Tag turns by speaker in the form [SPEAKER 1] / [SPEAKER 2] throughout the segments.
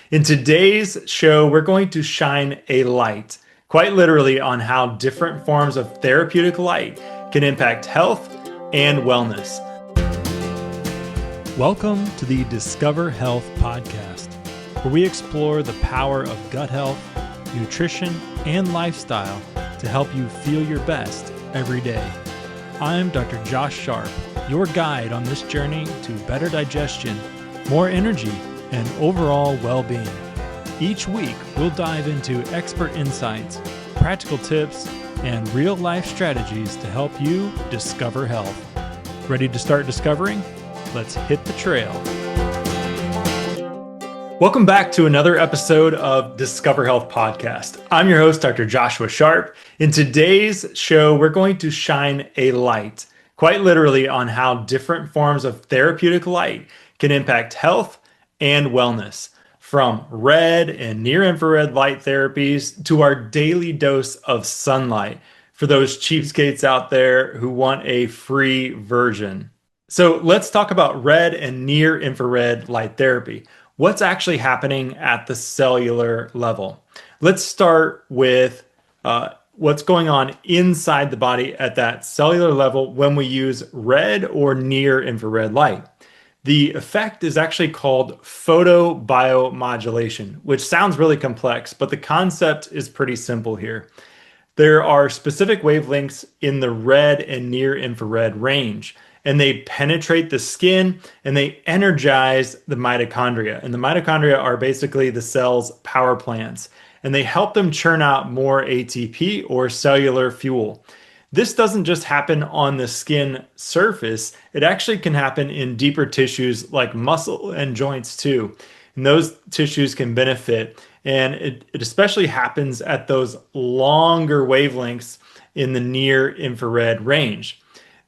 [SPEAKER 1] In today's show, we're going to shine a light, quite literally, on how different forms of therapeutic light can impact health and wellness. Welcome to the Discover Health podcast, where we explore the power of gut health, nutrition, and lifestyle to help you feel your best every day. I'm Dr. Josh Sharp, your guide on this journey to better digestion, more energy, and overall well-being. Each week, we'll dive into expert insights, practical tips, and real-life strategies to help you discover health. Ready to start discovering? Let's hit the trail. Welcome back to another episode of Discover Health Podcast. I'm your host, Dr. Joshua Sharp. In today's show, we're going to shine a light, quite literally, on how different forms of therapeutic light can impact health and wellness, from red and near-infrared light therapies to our daily dose of sunlight for those cheapskates out there who want a free version. So let's talk about red and near-infrared light therapy. What's actually happening at the cellular level? Let's start with what's going on inside the body at that cellular level when we use red or near-infrared light. The effect is actually called photobiomodulation, which sounds really complex, but the concept is pretty simple here. There are specific wavelengths in the red and near-infrared range, and they penetrate the skin and they energize the mitochondria. And the mitochondria are basically the cell's power plants, and they help them churn out more ATP or cellular fuel. This doesn't just happen on the skin surface, it actually can happen in deeper tissues like muscle and joints too. And those tissues can benefit. And it especially happens at those longer wavelengths in the near infrared range.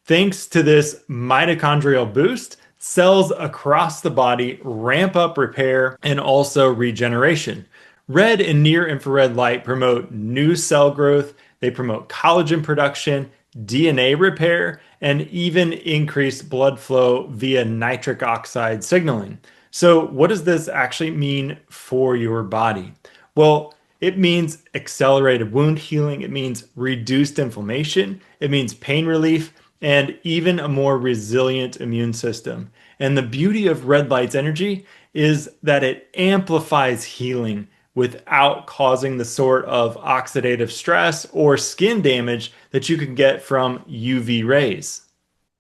[SPEAKER 1] Thanks to this mitochondrial boost, cells across the body ramp up repair and also regeneration. Red and near infrared light promote new cell growth. They promote collagen production, DNA repair, and even increased blood flow via nitric oxide signaling. So what does this actually mean for your body? Well, it means accelerated wound healing. It means reduced inflammation. It means pain relief and even a more resilient immune system. And the beauty of red light's energy is that it amplifies healing without causing the sort of oxidative stress or skin damage that you can get from UV rays.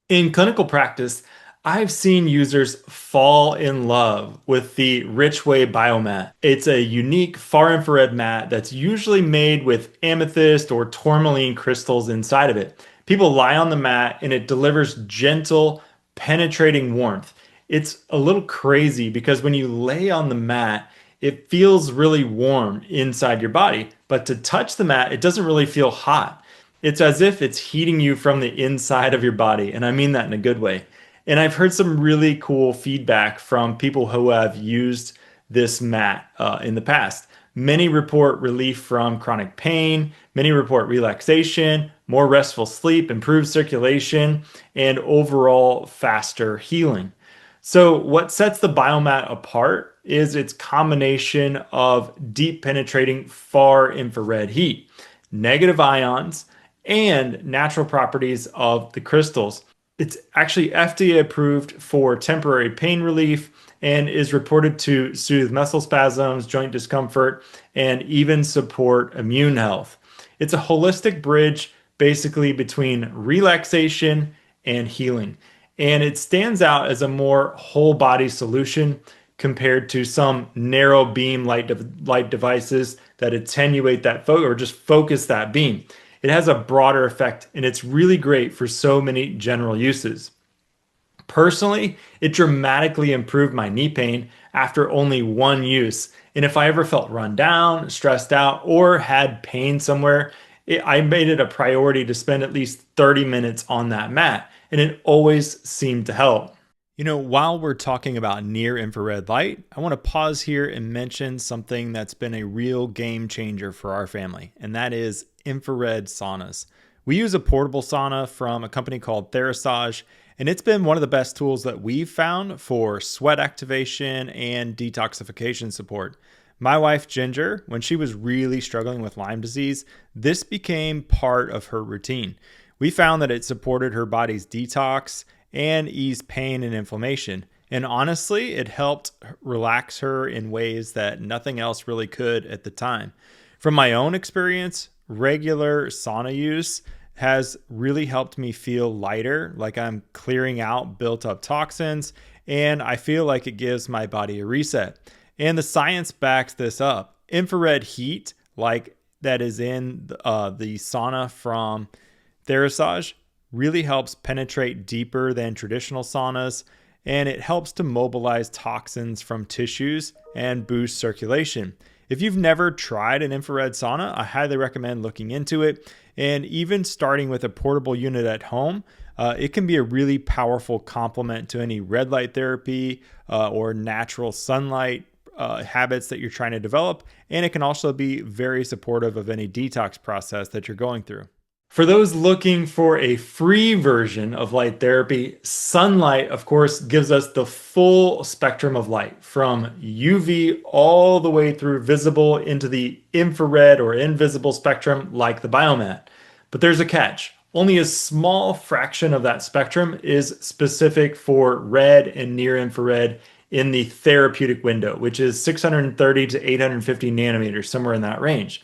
[SPEAKER 1] In clinical practice, I've seen users fall in love with the Richway Biomat. It's a unique far infrared mat that's usually made with amethyst or tourmaline crystals inside of it. People lie on the mat and it delivers gentle, penetrating warmth. It's a little crazy because when you lay on the mat, it feels really warm inside your body, but to touch the mat, it doesn't really feel hot. It's as if it's heating you from the inside of your body, and I mean that in a good way. And I've heard some really cool feedback from people who have used this mat in the past. Many report relief from chronic pain, many report relaxation, more restful sleep, improved circulation, and overall faster healing. So what sets the Biomat apart is its combination of deep penetrating far infrared heat, negative ions, and natural properties of the crystals. It's actually FDA approved for temporary pain relief and is reported to soothe muscle spasms, joint discomfort, and even support immune health. It's a holistic bridge basically between relaxation and healing. And it stands out as a more whole body solution compared to some narrow beam light devices that attenuate that or just focus that beam. It has a broader effect and it's really great for so many general uses. Personally, it dramatically improved my knee pain after only one use. And if I ever felt run down, stressed out, or had pain somewhere, I made it a priority to spend at least 30 minutes on that mat. And it always seemed to help. You know, while we're talking about near infrared light, I want to pause here and mention something that's been a real game changer for our family, and that is infrared saunas. We use a portable sauna from a company called Therasage, and it's been one of the best tools that we've found for sweat activation and detoxification support. My wife, Ginger, when she was really struggling with Lyme disease, this became part of her routine. We found that it supported her body's detox and eased pain and inflammation. And honestly, it helped relax her in ways that nothing else really could at the time. From my own experience, regular sauna use has really helped me feel lighter, like I'm clearing out built up toxins, and I feel like it gives my body a reset. And the science backs this up. Infrared heat, like that is in the sauna from Therasage, really helps penetrate deeper than traditional saunas, and it helps to mobilize toxins from tissues and boost circulation. If you've never tried an infrared sauna, I highly recommend looking into it. And even starting with a portable unit at home, it can be a really powerful complement to any red light therapy or natural sunlight habits that you're trying to develop. And it can also be very supportive of any detox process that you're going through. For those looking for a free version of light therapy, sunlight, of course, gives us the full spectrum of light from UV all the way through visible into the infrared or invisible spectrum like the biomat. But there's a catch. Only a small fraction of that spectrum is specific for red and near infrared in the therapeutic window, which is 630 to 850 nanometers, somewhere in that range.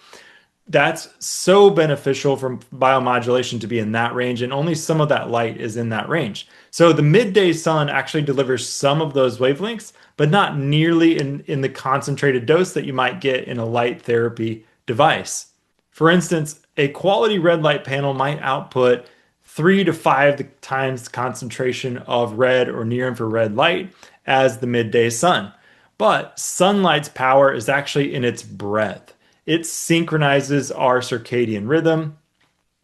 [SPEAKER 1] That's so beneficial for biomodulation to be in that range, and only some of that light is in that range. So the midday sun actually delivers some of those wavelengths, but not nearly in the concentrated dose that you might get in a light therapy device. For instance, a quality red light panel might output 3 to 5 times the concentration of red or near infrared light as the midday sun. But sunlight's power is actually in its breadth. It synchronizes our circadian rhythm,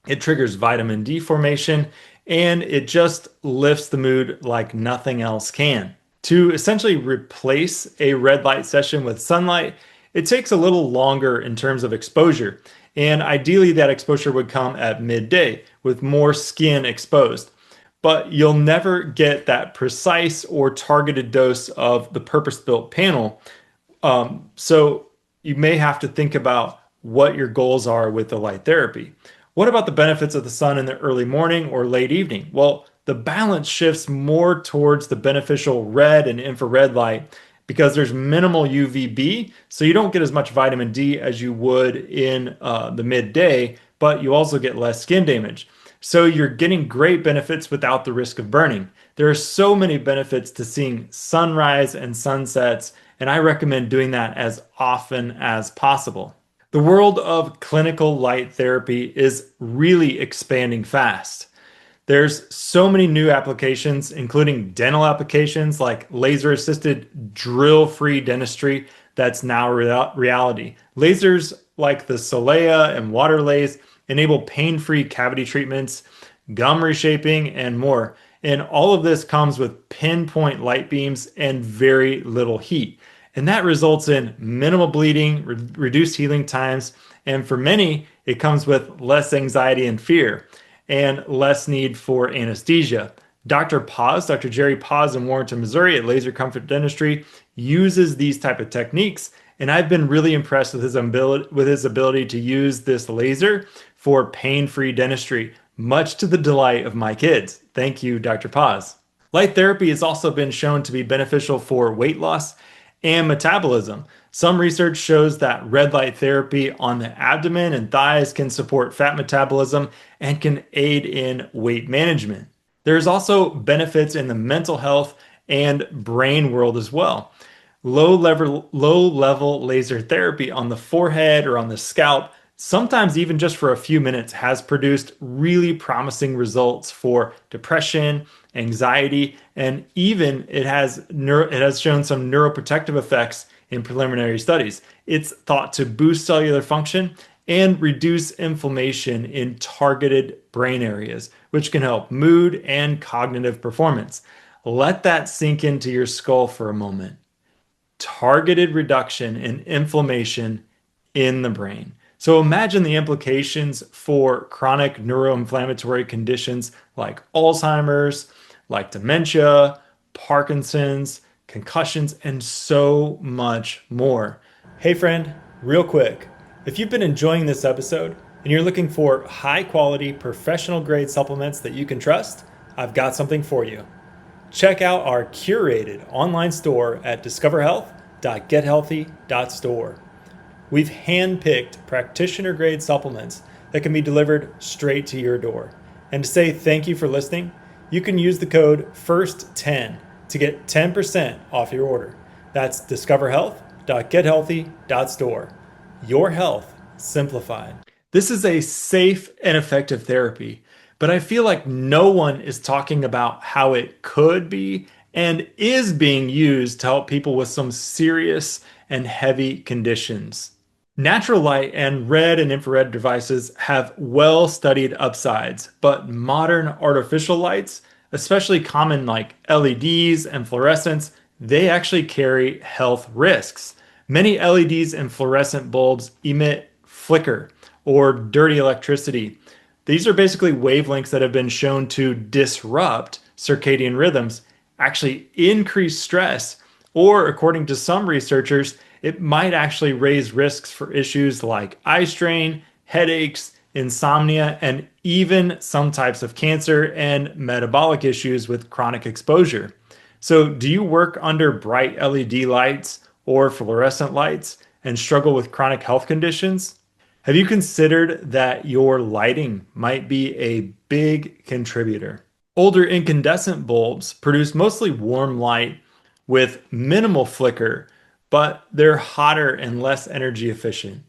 [SPEAKER 1] it triggers vitamin D formation, and it just lifts the mood like nothing else can. To essentially replace a red light session with sunlight, it takes a little longer in terms of exposure, and ideally that exposure would come at midday with more skin exposed. But you'll never get that precise or targeted dose of the purpose-built panel. So you may have to think about what your goals are with the light therapy. What about the benefits of the sun in the early morning or late evening? Well, the balance shifts more towards the beneficial red and infrared light because there's minimal UVB, so you don't get as much vitamin D as you would in the midday, but you also get less skin damage. So you're getting great benefits without the risk of burning. There are so many benefits to seeing sunrise and sunsets, and I recommend doing that as often as possible. The world of clinical light therapy is really expanding fast. There's so many new applications, including dental applications like laser-assisted drill-free dentistry that's now reality. Lasers like the Solea and Waterlays enable pain-free cavity treatments, gum reshaping, and more. And all of this comes with pinpoint light beams and very little heat. And that results in minimal bleeding, reduced healing times, and for many, it comes with less anxiety and fear, and less need for anesthesia. Dr. Jerry Paz in Warrenton, Missouri at Laser Comfort Dentistry uses these type of techniques, and I've been really impressed with his ability to use this laser for pain-free dentistry, much to the delight of my kids. Thank you, Dr. Paz. Light therapy has also been shown to be beneficial for weight loss and metabolism. Some research shows that red light therapy on the abdomen and thighs can support fat metabolism and can aid in weight management. There's also benefits in the mental health and brain world as well. Low level laser therapy on the forehead or on the scalp, sometimes even just for a few minutes, has produced really promising results for depression, anxiety, and even it has shown some neuroprotective effects in preliminary studies. It's thought to boost cellular function and reduce inflammation in targeted brain areas, which can help mood and cognitive performance. Let that sink into your skull for a moment. Targeted reduction in inflammation in the brain. So imagine the implications for chronic neuroinflammatory conditions like Alzheimer's, like dementia, Parkinson's, concussions, and so much more. Hey friend, real quick, if you've been enjoying this episode and you're looking for high quality professional grade supplements that you can trust, I've got something for you. Check out our curated online store at discoverhealth.gethealthy.store. We've handpicked practitioner grade supplements that can be delivered straight to your door. And to say thank you for listening, you can use the code FIRST10 to get 10% off your order. That's discoverhealth.gethealthy.store. Your health simplified. This is a safe and effective therapy, but I feel like no one is talking about how it could be and is being used to help people with some serious and heavy conditions. Natural light and red and infrared devices have well-studied upsides, but modern artificial lights, especially common like LEDs and fluorescents, they actually carry health risks. Many LEDs and fluorescent bulbs emit flicker or dirty electricity. These are basically wavelengths that have been shown to disrupt circadian rhythms, actually increase stress, or according to some researchers, it might actually raise risks for issues like eye strain, headaches, insomnia, and even some types of cancer and metabolic issues with chronic exposure. So, do you work under bright LED lights or fluorescent lights and struggle with chronic health conditions? Have you considered that your lighting might be a big contributor? Older incandescent bulbs produce mostly warm light with minimal flicker, but they're hotter and less energy efficient.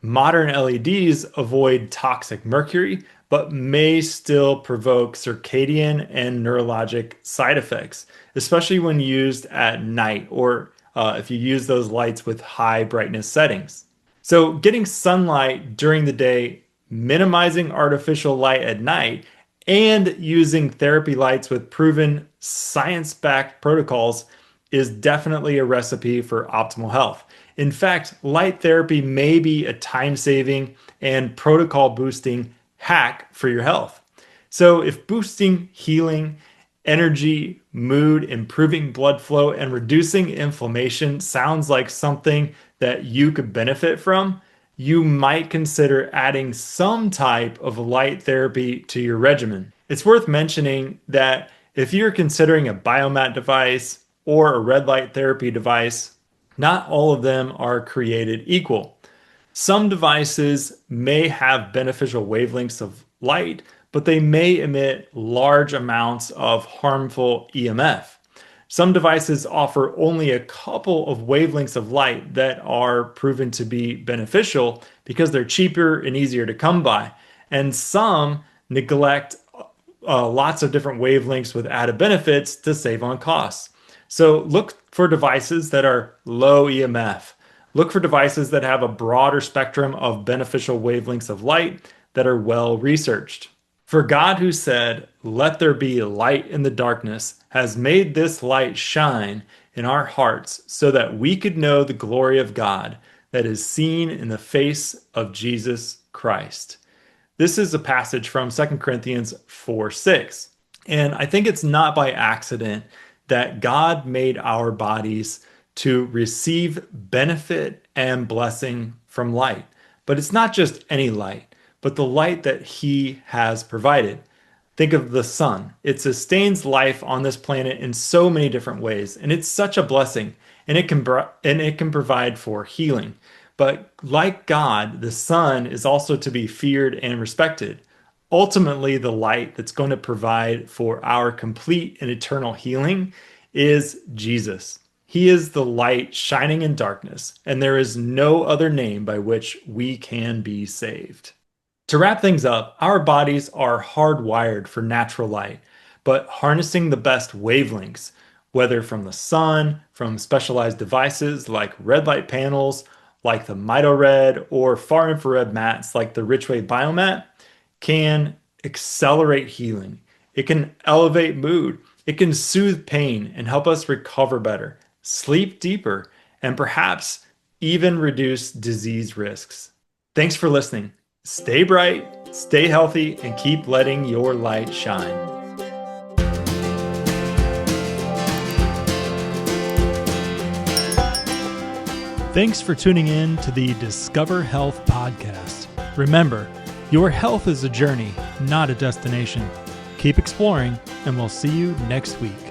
[SPEAKER 1] Modern LEDs avoid toxic mercury, but may still provoke circadian and neurologic side effects, especially when used at night or if you use those lights with high brightness settings. So getting sunlight during the day, minimizing artificial light at night, and using therapy lights with proven science-backed protocols is definitely a recipe for optimal health. In fact, light therapy may be a time-saving and protocol-boosting hack for your health. So if boosting healing, energy, mood, improving blood flow, and reducing inflammation sounds like something that you could benefit from, you might consider adding some type of light therapy to your regimen. It's worth mentioning that if you're considering a biomat device or a red light therapy device, not all of them are created equal. Some devices may have beneficial wavelengths of light, but they may emit large amounts of harmful EMF. Some devices offer only a couple of wavelengths of light that are proven to be beneficial because they're cheaper and easier to come by. And some neglect lots of different wavelengths with added benefits to save on costs. So look for devices that are low EMF. Look for devices that have a broader spectrum of beneficial wavelengths of light that are well researched. For God who said, "Let there be light in the darkness," has made this light shine in our hearts so that we could know the glory of God that is seen in the face of Jesus Christ. This is a passage from 2 Corinthians 4:6. And I think it's not by accident that God made our bodies to receive benefit and blessing from light. But it's not just any light, but the light that He has provided. Think of the sun. It sustains life on this planet in so many different ways, and it's such a blessing, and it can provide for healing. But like God, the sun is also to be feared and respected. Ultimately, the light that's going to provide for our complete and eternal healing is Jesus. He is the light shining in darkness, and there is no other name by which we can be saved. To wrap things up, our bodies are hardwired for natural light, but harnessing the best wavelengths, whether from the sun, from specialized devices like red light panels, like the Mito Red, or far infrared mats like the Richway Biomat, can accelerate healing. It can elevate mood. It can soothe pain and help us recover better, sleep deeper, and perhaps even reduce disease risks. Thanks for listening. Stay bright, stay healthy, and keep letting your light shine. Thanks for tuning in to the Discover Health podcast. Remember, your health is a journey, not a destination. Keep exploring, and we'll see you next week.